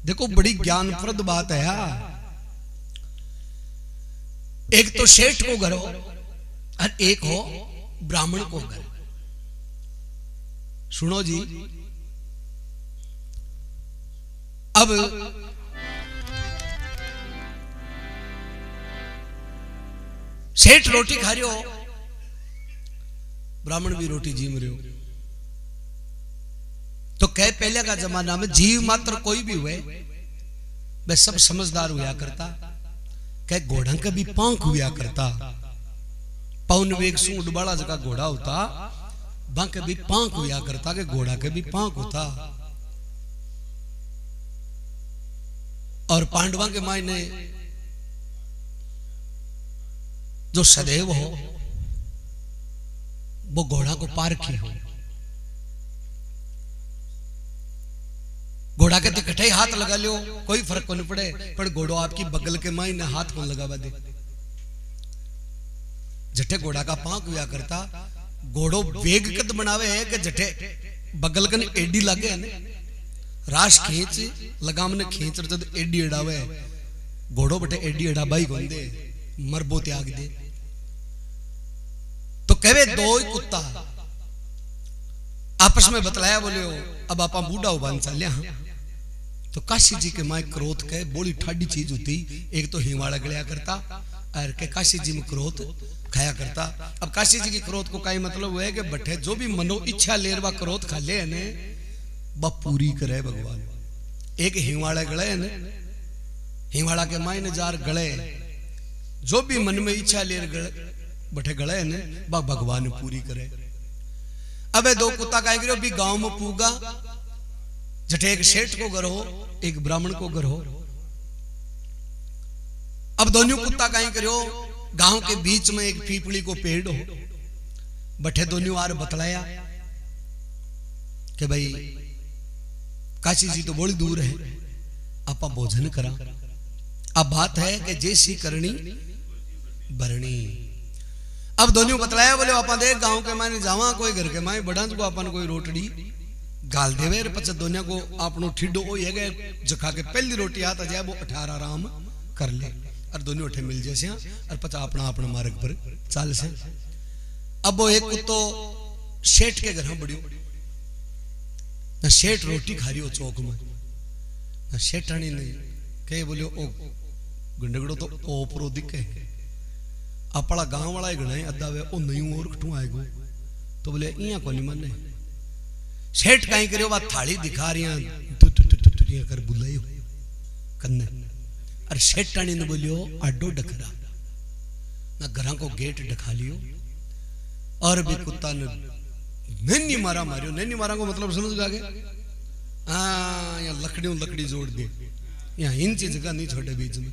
देखो बड़ी ज्ञानप्रद बात है यार। एक तो सेठ को घर हो और एक हो ब्राह्मण को घर। सुनो जी, अब सेठ रोटी खा रहे हो, ब्राह्मण भी रोटी जीम रहे हो। तो कह पहले का जमाना में जीव मात्र कोई भी हुए वह सब समझदार हुआ करता। कह घोड़ा का भी पांख हुआ करता। पौन वेग सूंड बड़ा जगह घोड़ा होता, वहां के भी पांख हुआ करता के घोड़ा के भी पांख होता। और पांडवा के मायने जो सदैव हो वो घोड़ा को पारखी हो। घोड़ा के तिकठे हाथ लगा लियो कोई फर्क को नहीं पड़े, पर घोड़ो आपकी बगल के मायने हाथ को लगावा दे। जठे घोड़ा का पांख हुआ करता, घोड़ो वेग कद बनावे है कि जठे बगल कन एडी लागे है ने राश खींच लगाम ने खींच जद एडी एडावे, घोड़ो बटे एडी एडाबाई गोंदे मरबो त्याग दे। तो कहे दो ही कुत्ता आपस में बतलाया, बोले अब आपा बूढ़ा हो बांध चलिया। तो काशी जी के माए क्रोध के बोली ठाडी चीज होती, एक तो हिमालय गलिया करता और के काशी जी में क्रोध खाया करता। अब काशी जी की क्रोध को कई मतलब है कि बठे जो भी मनो इच्छा लेरवा क्रोध खा ले ने बा पूरी करे भगवान। एक हिमालय गले ने, हिमालय के मायने जार गले जो भी मन में इच्छा लेर बठे गले ने बा भगवान पूरी करे। अबे दो कुत्ता कह गिरो भी गांव में पूगा, जठे एक सेठ को घर हो एक ब्राह्मण को घर हो। अब दोनों कुत्ता कहीं करो गांव के बीच में एक पीपली को पेड़ हो, बठे दोनों आर बतलाया कि भाई काशी जी तो बड़ी दूर है, आपा भोजन करा। अब बात है कि जैसी करनी भरनी। अब दोनों बतलाया, बोले आपा देख गांव के मायने जावा कोई घर के मायने बड़ा को अपन कोई रोटड़ी गाल देवे पचा दोनों को आपनो ठिडो हो ये जखा के पहली रोटी आता जाए वो 18 आराम कर ले और दोनों उठे मिल जैसे और पचा अपना अपना मार्ग पर चाल से। अब वो एक कुत्तो सेठ के घर बढ़ियो न, सेठ रोटी खा रही हो चौक में न, सेठानी ने कहे बोले ओ गुंडगड़ो तो ओपरो दिखे अपना गांव वाला गणा अद्धा वे ओ नहीं और कटू आएगो। तो बोले इया को नहीं माने। सेठ कहीं करियो बात थाली दिखा रही तू कर बुलाई कन्ने और सेठानी ने बोलियो आडो डकरा ना घरा को गेट ढका लियो और भी कुत्ता ने नैनी मारा मारियो। नैनी मारा को मतलब समझ गए? हाँ यहाँ लकड़ी जोड़ दे, यहाँ इंच जगह नहीं छोड़े बीच में।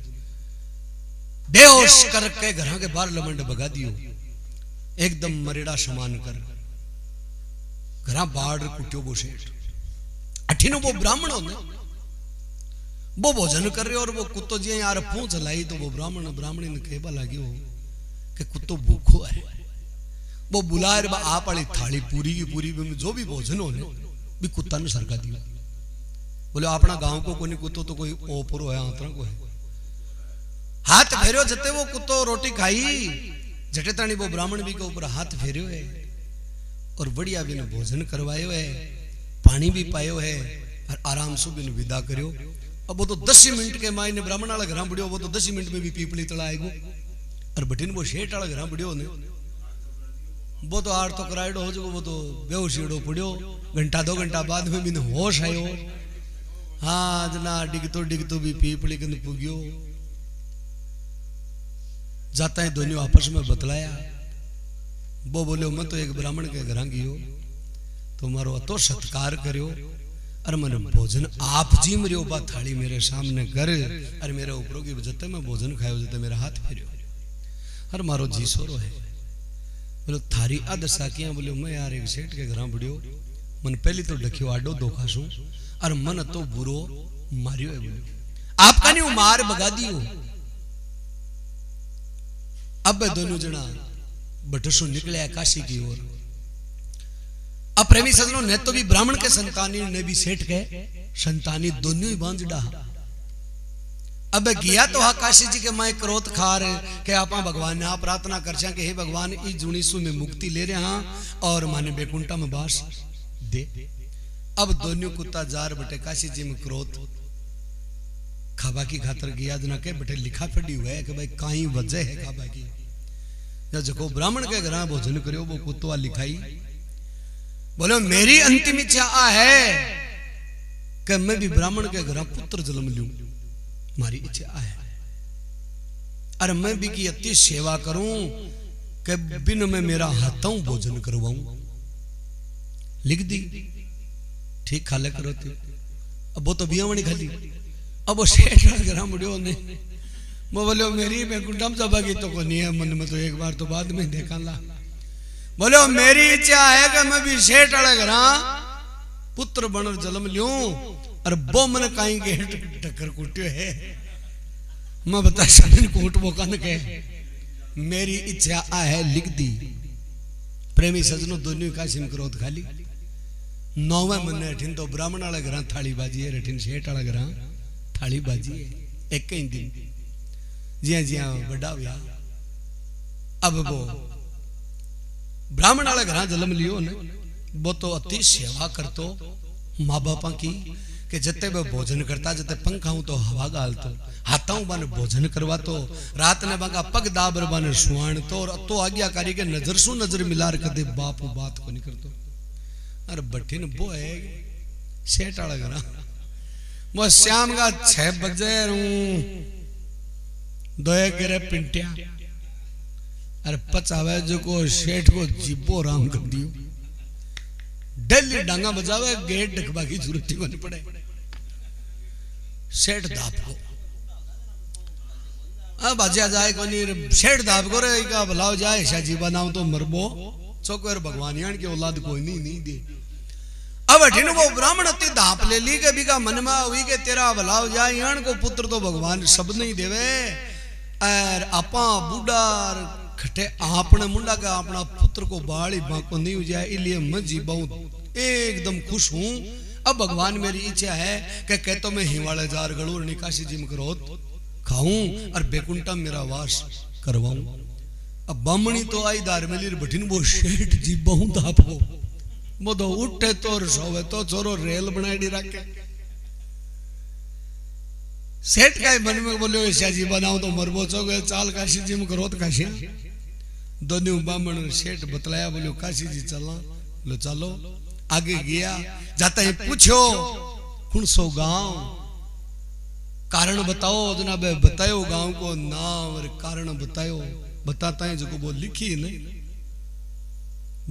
बेहोश करके घरा के बाहर लमंड भगा दियो एकदम मरेड़ा समान कर घरा बाढ़ कुटियो वो सेठ। अठिनो वो ब्राह्मण हो वो भोजन कर रहे और वो कुत्तो जी यार पूंछ लाई तो वो ब्राह्मणी ने कहबा लगी हो कि कुत्तो भूखो है। वो बुलाए आप वाली थाली पूरी की पूरी जो भी भोजन हो भी कुत्ता ने सरका दियो। बोले अपना गांव को कोई कुत्तो तो कोई ओपरो है आंतरा को है। हाथ फेरियो जते वो कुत्तो रोटी खाई जटे तानी वो ब्राह्मण भी के ऊपर हाथ फेरियो है और बढ़िया भी ने भोजन करवायो है, पानी भी पायो है और आराम से भी विदा करियो। अब वो तो 10 मिनट के मायने ब्राह्मण वाला घर बढ़ियो, वो तो 10 मिनट में भी पीपली तला आएगो और बटिन वो सेठ वाला घर बढ़ियो ने वो तो आर तो कराइडो हो जो वो तो बेहोशीड़ो पड़ियो। घंटा 2 घंटा बाद में भी होश आयो। हाँ जना डिगतो भी पीपली कन पुगियो। जाता है दोनों आपस में बतलाया। वो बोले मैं तो एक ब्राह्मण के घर गियो तो मारो अतो सत्कार करियो और मैंने भोजन आप जी मरियो बा थाली मेरे सामने कर और मेरे ऊपरों की जते मैं भोजन खायो जते मेरा हाथ फेरियो और मारो जी सोरो है। बोलो थारी आदशा किया? बोले मैं यार एक सेठ के घर बढ़ियो मन पहली तो डकियो आडो धोखा सू और मन तो बुरो मारियो है। बोले आपका नहीं मार भगा दियो। अब दोनों जना बटसू निकले काशी की ओर। अब प्रेमी सजनों ने तो भी ब्राह्मण के संतानी ने भी सेठ के संतानी दोनों ही बांझ डाहा। अब गया तो हा काशी जी के माए क्रोध खार के आप भगवान ने आप प्रार्थना कर कि हे भगवान इस जुनीसु में मुक्ति ले रहे हाँ और माने बैकुंठा में बास दे। अब दोनों कुत्ता जार बटे काशी जी में क्रोध खाबा की खातर गया जना के बटे लिखा पड़ी हुआ है कि भाई कहीं वजह है खाबा की। जब जको ब्राह्मण के घर भोजन करो वो कुत्तवा लिखाई बोलो मेरी अंतिम इच्छा आ है कि मैं भी ब्राह्मण के घर पुत्र जन्म लूं, मारी इच्छा है। अरे मैं भी की अति सेवा करूं कि बिन में मेरा हाथों भोजन करवाऊं। लिख दी ठीक खाले करो थे। अब वो तो बियावणी खाली। अब वो सेठ घर मुड़ियो ने मैं बोलो मेरी मैं गुंडम जबागी तो को नहीं है मन में तो एक बार तो बाद में देखा ला। बोलो मेरी इच्छा है कि मैं भी सेठ वाले घर पुत्र बन जन्म लूं और वो मन कहीं गेट टक्कर कुटियो है मैं बता सकन कोट बोकन के मेरी इच्छा आ है लिख दी। प्रेमी सजनों दोनों का सिम क्रोध खाली। नौवे महीने अठिन तो ब्राह्मण वाले घर थाली बाजी है, अठिन सेठ वाले घर थाली बाजी है। एक ही दिन जिया जिया बड़ा हुआ। अब वो ब्राह्मण वाले घर जन्म लियो ने वो तो अति सेवा करतो माँ बापा की कि जते वो भोजन करता जते पंखाऊं तो हवा गालतो हाथाऊं बन भोजन करवातो रात ने बागा पग दाबर बन सुवाण तो तो आज्ञाकारी के नजर सु नजर मिलार कदे बाप बात को नहीं करतो। अरे बठिन वो है सेठ वाला घर वो शाम का 6 बजे दोए गिरे पिंटिया। अरे पचावे जो को सेठ को जीबो राम कर दियो डेली डांगा बजावे गेट ढकवा की जरूरत ही नहीं पड़े। सेठ दाप को अब आजा जाए को नहीं सेठ दाप को रे का भलाव जाए शाजी बनाओ तो मरबो चौकर भगवान यान की औलाद कोई नहीं दे। अब अठिन वो ब्राह्मण अति दाप ले ली के बिका मन में हुई के तेरा भलाव जाए यान को पुत्र तो भगवान सब नहीं देवे और आपा बूढ़ा खटे आपने मुंडा का अपना पुत्र को बाड़ी बाको नहीं हो जाए इसलिए मैं जी बहुत एकदम खुश हूं। अब भगवान मेरी इच्छा है कि कहतो मैं हिमालय जार गलूर निकासी जी में क्रोध खाऊं और बैकुंठा मेरा वास करवाऊं। अब बामणी तो आई दार मिली बठिन वो सेठ जी बहुत आपको वो तो उठे तो सोवे तो छोरो रेल बनाई रखे। सेठ का मन में बोलो ऐसा जी बनाओ तो मरबो चौगे चाल काशी जी में क्रोध काशी। दोनों बामण सेठ बतलाया बोलो काशी जी चला लो चलो आगे गया जाता है पूछो कौन सो गांव कारण बताओ जनाब बतायो गांव को नाम और कारण बतायो बताता है जो को वो लिखी नहीं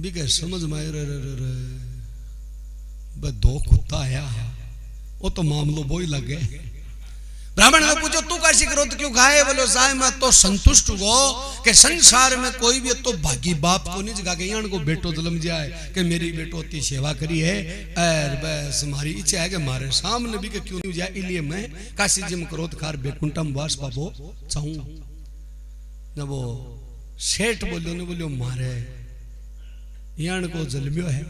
भी क्या समझ में रे दो कुत्ता आया वो तो मामलो वो ही लग गए। ब्राह्मण ने पूछो तू कैसी क्रोध क्यों खाए? बोलो साहब मैं तो संतुष्ट हो कि संसार में कोई भी तो भागी बाप को नहीं जगा के को बेटो जन्म जाए कि मेरी बेटो इतनी सेवा करी है और बस हमारी इच्छा है कि हमारे सामने भी के क्यों नहीं जाए इसलिए मैं काशी जी में क्रोध खार बैकुंठम वास पाबो चाहूं। जब वो सेठ बोलो ने बोलो मारे यान को जलम्यो है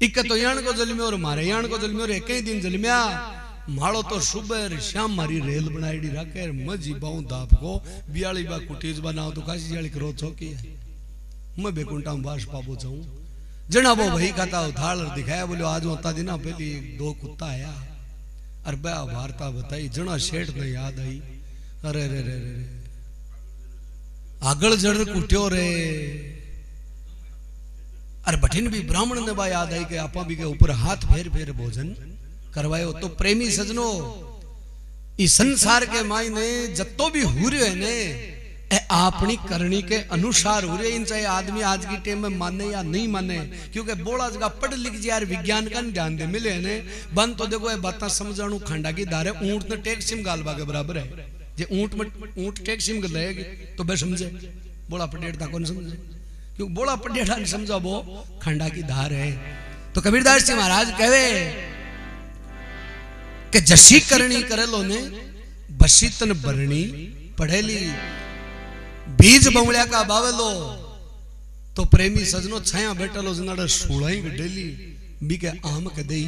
इक तो यान को जलम्यो और मारे यान को जलम्यो एक ही दिन जलम्या माड़ो तो सुबह शाम मारी रेल बनाई रखे मजी बाऊ दाप को बियाली बा कुटीज बनाओ तो काशी जाली करो चौकी है मैं बैकुंठा वास पाबो चाहूं। जना वो वही खाता थाल दिखाया बोलो आज होता दिन पहली 2 कुत्ता आया और बया वार्ता बताई जना सेठ ने याद आई अरे रे रे रे आगल जड़ कुट्यो रे अरे बठिन भी ब्राह्मण ने बा याद आई कि आपा भी के ऊपर हाथ फेर फेर भोजन करवायो। तो प्रेमी सजनो इस संसार के मायने जत्तो भी हो रहे ने अपनी करनी के अनुसार हो रहे। इन चाहे आदमी आज की टाइम में माने या नहीं माने क्योंकि बोला जगह पढ़ लिख यार विज्ञान का ध्यान दे मिले ने बन तो देखो ये बात समझाणु खंडा की धारे ऊंट ने टेक सिम गालबा के बराबर है जे ऊंट टेक सिम गलेगी तो बे समझे बोला पटेड़ था कौन समझे क्यों बोला पटेड़ा नहीं समझा वो खंडा की धार है। तो कबीरदास जी महाराज कहे कि जसी करनी करेलो ने बसीतन भरणी पढ़ेली बीज बमड़िया का बावेलो तो प्रेमी सजनो छाया बैठलो जनाड़े सोलाई डेली बी के आम के दई